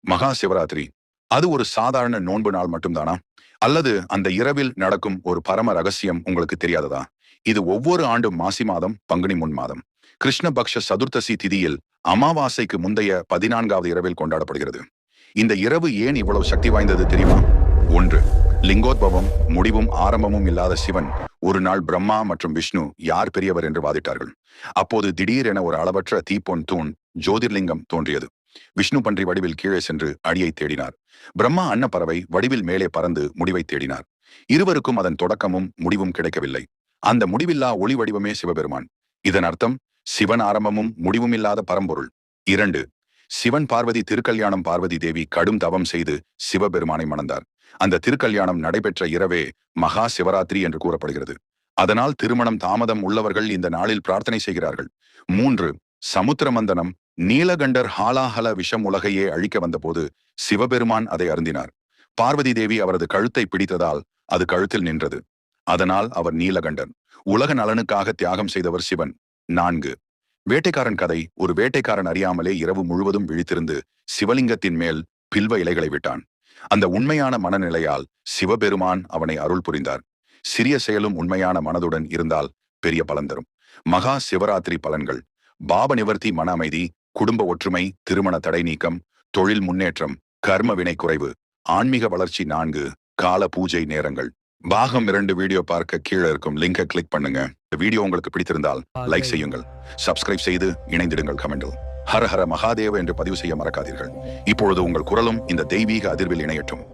மகா சிவராத்திரி அது ஒரு சாதாரண நோன்பு நாள் மட்டும்தானா? அல்லது அந்த இரவில் நடக்கும் ஒரு பரம ரகசியம் உங்களுக்கு தெரியாததா? இது ஒவ்வொரு ஆண்டும் மாசி மாதம் பங்குனி முன் மாதம் கிருஷ்ணபக்ஷ சதுர்த்தசி திதியில் அமாவாசைக்கு முந்தைய 14வது இரவில் கொண்டாடப்படுகிறது. இந்த இரவு ஏன் இவ்வளவு சக்தி வாய்ந்தது தெரியுமா? ஒன்று, லிங்கோத்பவம், முடிவும் ஆரம்பமும் இல்லாத சிவன் ஒரு நாள் பிரம்மா மற்றும் விஷ்ணு யார் பெரியவர் என்று வாதிட்டார்கள். அப்போது திடீரென ஒரு அளவற்ற தீப்பொன் தூண் ஜோதிர்லிங்கம் தோன்றியது. விஷ்ணு பன்றி வடிவில் கீழே சென்று அடியை தேடினார். பிரம்மா அன்னப்பறவை வடிவில் மேலே பறந்து முடிவை தேடினார். இருவருக்கும் அதன் தொடக்கமும் முடிவும் கிடைக்கவில்லை. அந்த முடிவில்லா ஒளி வடிவமே சிவபெருமான். இதன் அர்த்தம் சிவன் ஆரம்பமும் முடிவும் இல்லாத பரம்பொருள். 2, சிவன் பார்வதி திருக்கல்யாணம். பார்வதி தேவி கடும் தவம் செய்து சிவபெருமானை மணந்தார். அந்த திருக்கல்யாணம் நடைபெற்ற இரவே மகா சிவராத்திரி என்று கூறப்படுகிறது. அதனால் திருமணம் தாமதம் உள்ளவர்கள் இந்த நாளில் பிரார்த்தனை செய்கிறார்கள். 3, சமுத்திரமந்தனம். நீலகண்டர் ஹாலாஹல விஷம் உலகையே அழிக்க வந்தபோது சிவபெருமான் அதை அருந்தினார். பார்வதி தேவி அவரது கழுத்தை பிடித்ததால் அது கழுத்தில் நின்றது. அதனால் அவர் நீலகண்டர். உலக நலனுக்காக தியாகம் செய்தவர் சிவன். 4, வேட்டைக்காரன் கதை. ஒரு வேட்டைக்காரன் அறியாமலே இரவு முழுவதும் விழித்திருந்து சிவலிங்கத்தின் மேல் பில்வ இலைகளை விட்டான். அந்த உண்மையான மனநிலையால் சிவபெருமான் அவனை அருள் புரிந்தார். சிறிய செயலும் உண்மையான மனதுடன் இருந்தால் பெரிய பலன் தரும். மகா சிவராத்திரி பலன்கள்: பாப நிவர்த்தி, மன அமைதி, குடும்ப ஒற்றுமை, திருமண தடை நீக்கம், தொழில் முன்னேற்றம், கர்ம வினை குறைவு, ஆன்மீக வளர்ச்சி. 4, கால பூஜை நேரங்கள். பாகம் 2 வீடியோ பார்க்க கீழே இருக்கும் லிங்கை கிளிக் பண்ணுங்க. இந்த வீடியோ உங்களுக்கு பிடித்திருந்தால் லைக் செய்யுங்கள், சப்ஸ்கிரைப் செய்து இணைந்திடுங்கள். கமெண்டில் ஹர ஹர மகாதேவ என்று பதிவு செய்ய மறக்காதீர்கள். இப்பொழுது உங்கள் குரலும் இந்த தெய்வீக அதிர்வில் இணையட்டும்.